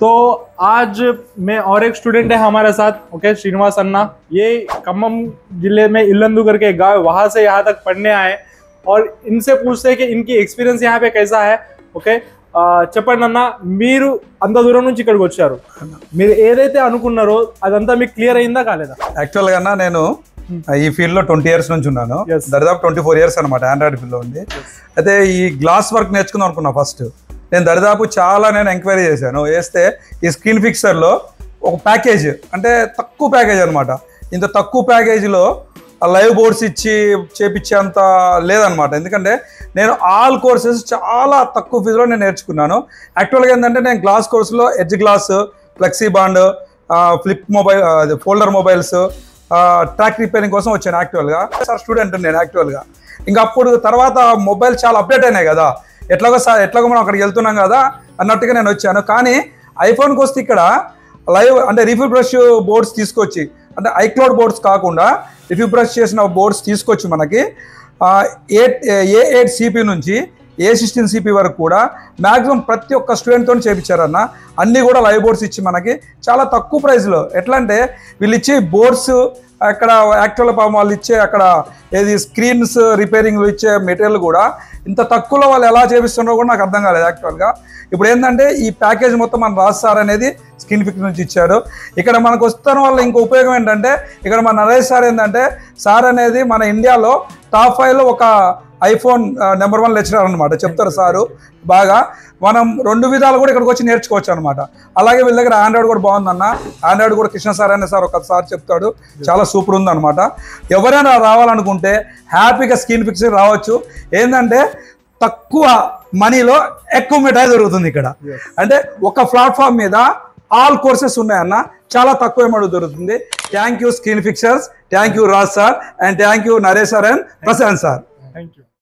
तो आज मैं और एक स्टूडेंट है हमारे साथ, ओके, श्रीनिवास अन्ना। ये खम्मम जिले में इल्लंदु करके एक गाँव है, वहाँ से यहाँ तक पढ़ने आए और इनसे पूछते हैं कि इनकी एक्सपीरियंस यहाँ पे कैसा है। ఓకే, చెప్పండి అన్న, మీరు అంత దూరం నుంచి ఇక్కడికి వచ్చారు, మీరు ఏదైతే అనుకున్నారో అదంతా మీకు క్లియర్ అయిందా కాలేదా? యాక్చువల్గా అన్న నేను ఈ ఫీల్డ్ లో 20 years నుంచి ఉన్నాను. దాదాపు 24 years అనమాట ఆండ్రాయిడ్ ఫీల్డ్ లో ఉంది. అయితే ఈ గ్లాస్ వర్క్ నేర్చుకుందాం అనుకున్నా. ఫస్ట్ నేను దరిదాపు చాలా ఎంక్వైరీ చేశాను. వేస్తే ఈ స్క్రీన్ ఫిక్సర్ లో ఒక ప్యాకేజ్, అంటే తక్కువ ప్యాకేజ్ అనమాట. ఇంత తక్కువ ప్యాకేజీలో లైవ్ బోర్డ్స్ ఇచ్చి చేపించేంత లేదనమాట. ఎందుకంటే నేను ఆల్ కోర్సెస్ చాలా తక్కువ ఫీజులో నేను నేర్చుకున్నాను. యాక్చువల్గా ఏంటంటే నేను గ్లాస్ కోర్సులో edge glass, flexi bond, flip mobile, folder mobiles, track repairing కోసం వచ్చాను. యాక్చువల్గా స్టూడెంట్ నేను యాక్చువల్గా. ఇంకా అప్పుడు తర్వాత మొబైల్ చాలా అప్డేట్ అయినాయి కదా, ఎట్లాగో మనం అక్కడికి వెళ్తున్నాం కదా అన్నట్టుగా నేను వచ్చాను. కానీ ఐఫోన్కి వస్తే ఇక్కడ లైవ్ అంటే రిఫిల్ బ్రష్ బోర్డ్స్ తీసుకొచ్చి, అంటే ఐక్లౌడ్ బోర్డ్స్ కాకుండా రిఫిల్ బ్రష్ చేసిన బోర్డ్స్ తీసుకొచ్చి మనకి A8 CP నుంచి A16 CP వరకు కూడా మ్యాక్సిమం ప్రతి ఒక్క స్టూడెంట్తో చేయించారన్న. అన్నీ కూడా లైవ్ బోర్డ్స్ ఇచ్చి మనకి చాలా తక్కువ ప్రైస్లో. ఎట్లా అంటే వీళ్ళు ఇచ్చే బోర్డ్స్ అక్కడ యాక్చువల్ వాళ్ళు ఇచ్చే అక్కడ ఏది స్క్రీన్స్ రిపేరింగ్లు ఇచ్చే మెటీరియల్ కూడా ఇంత తక్కువలో వాళ్ళు ఎలా చేపిస్తున్నారో కూడా నాకు అర్థం కాలేదు యాక్చువల్గా. ఇప్పుడు ఏంటంటే ఈ ప్యాకేజ్ మొత్తం మన రాజ్ సార్ అనేది స్క్రీన్ ఫిక్స్ నుంచి ఇచ్చాడు. ఇక్కడ మనకు వస్తున్న వల్ల ఇంకో ఉపయోగం ఏంటంటే ఇక్కడ మన నరేష్ సార్ ఏంటంటే సార్ అనేది మన ఇండియాలో టాప్ 5లో ఒక ఐఫోన్ నెంబర్ 1 లెక్చరర్ అనమాట. చెప్తారు సారు బాగా. మనం 2 విధాలు కూడా ఇక్కడికి వచ్చి నేర్చుకోవచ్చు అనమాట. అలాగే వీళ్ళ దగ్గర ఆండ్రాయిడ్ కూడా బాగుందన్న. ఆండ్రాయిడ్ కూడా కృష్ణ సార్ అనే సార్ ఒకసారి చెప్తాడు, చాలా సూపర్ ఉందన్నమాట. ఎవరైనా రావాలనుకుంటే హ్యాపీగా స్క్రీన్ ఫిక్స్ రావచ్చు. ఏంటంటే తక్కువ మనీలో ఎక్కువ మిఠాయి దొరుకుతుంది ఇక్కడ. అంటే ఒక ప్లాట్ఫామ్ మీద ఆల్ కోర్సెస్ ఉన్నాయన్న, చాలా తక్కువ అమౌంట్ దొరుకుతుంది. Thank you screen fixers, thank you Raj sir, and thank you Naresh sir and Prashant sir. Thank you.